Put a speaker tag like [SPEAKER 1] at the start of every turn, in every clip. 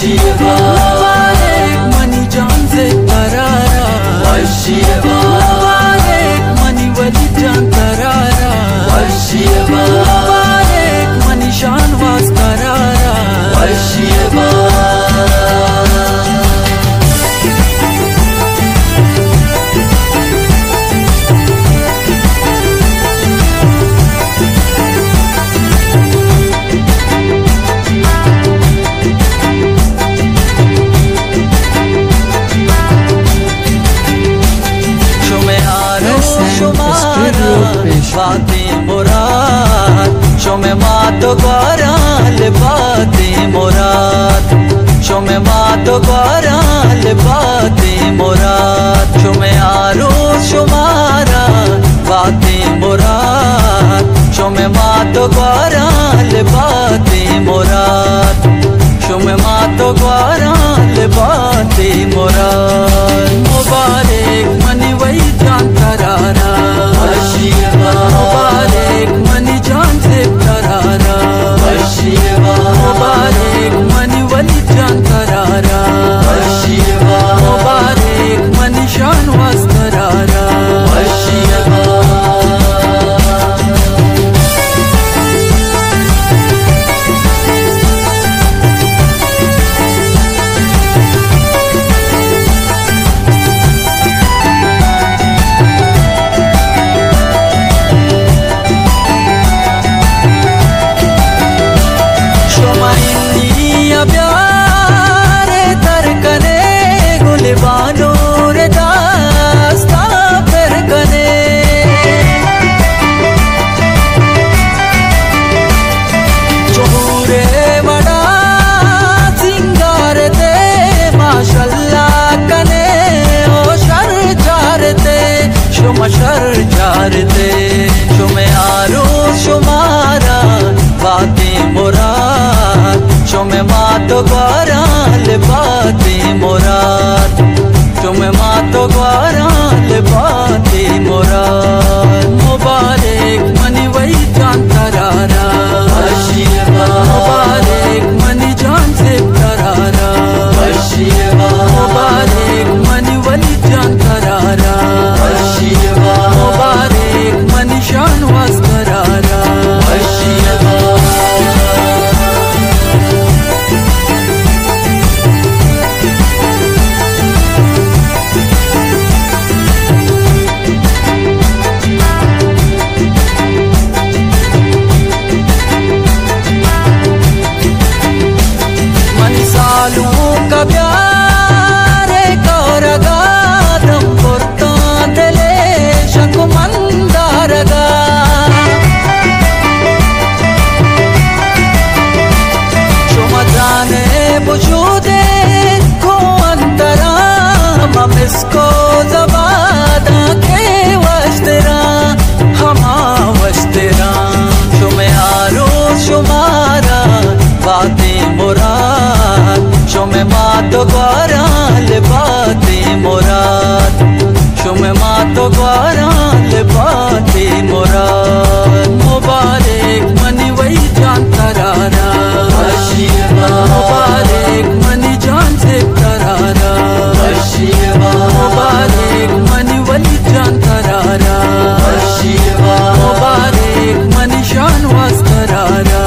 [SPEAKER 1] मुबारक money जान से तरारा, मुबारक money वली जान तरारा, मुबारक मनी शानवाज करारा। बातें मुराद शोमे मातो ग्वाराल बातें मुराद, शोमे मातो ग्वाराल बातें मुराद, शोमे आरो शुमारा बातें मुराद, शोमे मातो ग्वाराल बातें मुराद, शोमे मातो ग्वाराल बातें मुराद। मुबारक मनी वही जान तरारा, मुबारक मनी जान से तरारा, मुबारक मनी वली जान तरारा, मुबारक मनी शानवाज करारा। शर चारते शुमे आरो शुमारा बातें मुराद, शुमे मातो ग्वाराल बातें मुराद, शुमे मातो ग्वाराल बातें मुराद। मुबारक मनी वही जान तरारा, मुबारक मनी जान से तरारा, मुबारक मनी वली जान तरारा, मुबारक मनी शानवाज करारा। मनी सालों का प्यार कोरगा दम पुरता दिले शकुमंदारगा, शुमा जाने बुझूदे को अंतरा ममिसको जबादा के वस्तेरा हमा वस्तेरा, शुमे आरो शुमारा बातें मुराद, शुमे मातो ग्वाराल बातें मुराद, शुमे मातो ग्वाराल बातें मुराद। मुबारक मनी वही जान तरारा, मुबारक मनी जान से तरारा, मुबारक मनी वली जान तरारा, मुबारक मनी शानवाज करारा।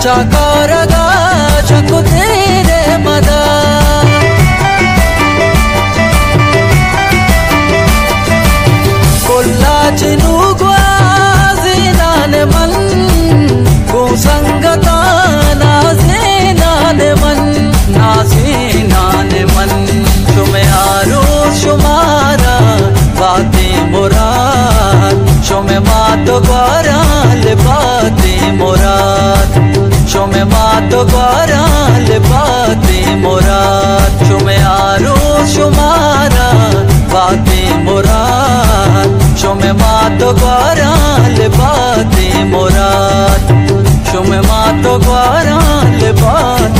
[SPEAKER 1] चाकारगा चको तेरे मदा, कोल्ला चिनु ग्वाजिनाने मन को संगता नाज़ेनाने मन, नाज़ेनाने मन, शुमे आरो शुमारा बातें मुराद, शुमे मातो ग्वाराल बातें मुराद, शुमे मातो ग्वाराल बातें मुराद, शुमे आरो शुमारा बातें मुराद शुमे मात ग्वाराल बातें मुराद शुमे मात ग्वाराल बातें